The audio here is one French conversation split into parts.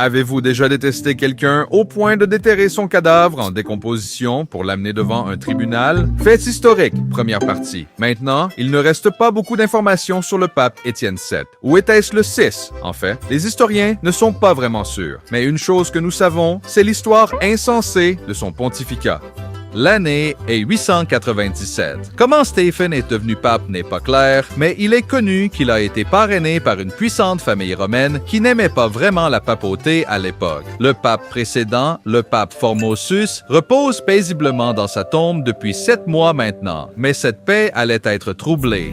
Avez-vous déjà détesté quelqu'un au point de déterrer son cadavre en décomposition pour l'amener devant un tribunal? Fait historique, première partie. Maintenant, il ne reste pas beaucoup d'informations sur le pape Étienne VII. Ou était-ce le 6, en fait? Les historiens ne sont pas vraiment sûrs. Mais une chose que nous savons, c'est l'histoire insensée de son pontificat. L'année est 897. Comment Stephen est devenu pape n'est pas clair, mais il est connu qu'il a été parrainé par une puissante famille romaine qui n'aimait pas vraiment la papauté à l'époque. Le pape précédent, le pape Formosus, repose paisiblement dans sa tombe depuis 7 mois maintenant, mais cette paix allait être troublée.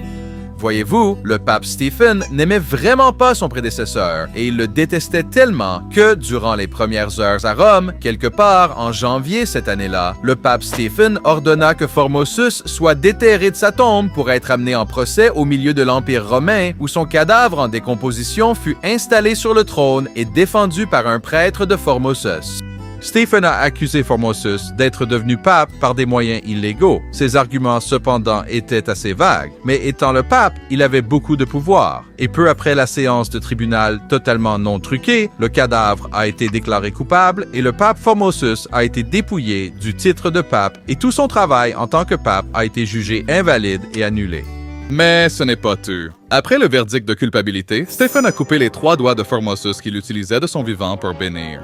Voyez-vous, le pape Stephen n'aimait vraiment pas son prédécesseur et il le détestait tellement que, durant les premières heures à Rome, quelque part en janvier cette année-là, le pape Stephen ordonna que Formosus soit déterré de sa tombe pour être amené en procès au milieu de l'Empire romain où son cadavre en décomposition fut installé sur le trône et défendu par un prêtre de Formosus. Stephen a accusé Formosus d'être devenu pape par des moyens illégaux. Ses arguments, cependant, étaient assez vagues. Mais étant le pape, il avait beaucoup de pouvoir. Et peu après la séance de tribunal totalement non truquée, le cadavre a été déclaré coupable et le pape Formosus a été dépouillé du titre de pape et tout son travail en tant que pape a été jugé invalide et annulé. Mais ce n'est pas tout. Après le verdict de culpabilité, Stephen a coupé les 3 doigts de Formosus qu'il utilisait de son vivant pour bénir.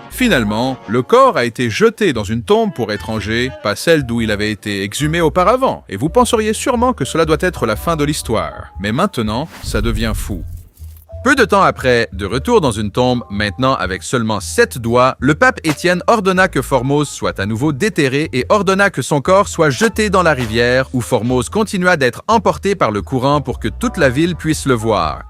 Finalement, le corps a été jeté dans une tombe pour étrangers, pas celle d'où il avait été exhumé auparavant, et vous penseriez sûrement que cela doit être la fin de l'histoire. Mais maintenant, ça devient fou. Peu de temps après, de retour dans une tombe, maintenant avec seulement 7 doigts, le pape Étienne ordonna que Formose soit à nouveau déterré et ordonna que son corps soit jeté dans la rivière, où Formose continua d'être emporté par le courant pour que toute la ville puisse le voir.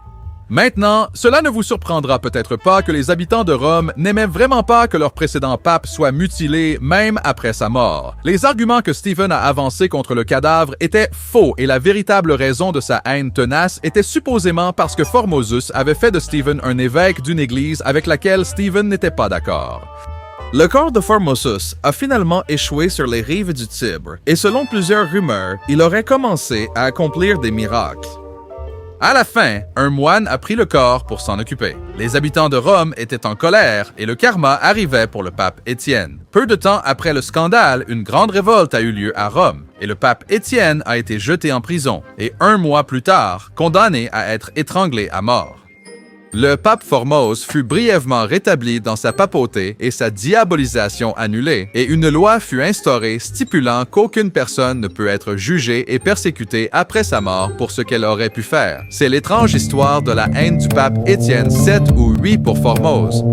Maintenant, cela ne vous surprendra peut-être pas que les habitants de Rome n'aimaient vraiment pas que leur précédent pape soit mutilé même après sa mort. Les arguments que Stephen a avancés contre le cadavre étaient faux et la véritable raison de sa haine tenace était supposément parce que Formosus avait fait de Stephen un évêque d'une église avec laquelle Stephen n'était pas d'accord. Le corps de Formosus a finalement échoué sur les rives du Tibre et selon plusieurs rumeurs, il aurait commencé à accomplir des miracles. À la fin, un moine a pris le corps pour s'en occuper. Les habitants de Rome étaient en colère et le karma arrivait pour le pape Étienne. Peu de temps après le scandale, une grande révolte a eu lieu à Rome et le pape Étienne a été jeté en prison et 1 mois plus tard, condamné à être étranglé à mort. Le pape Formose fut brièvement rétabli dans sa papauté et sa diabolisation annulée, et une loi fut instaurée stipulant qu'aucune personne ne peut être jugée et persécutée après sa mort pour ce qu'elle aurait pu faire. C'est l'étrange histoire de la haine du pape Étienne 7 ou 8 pour Formose.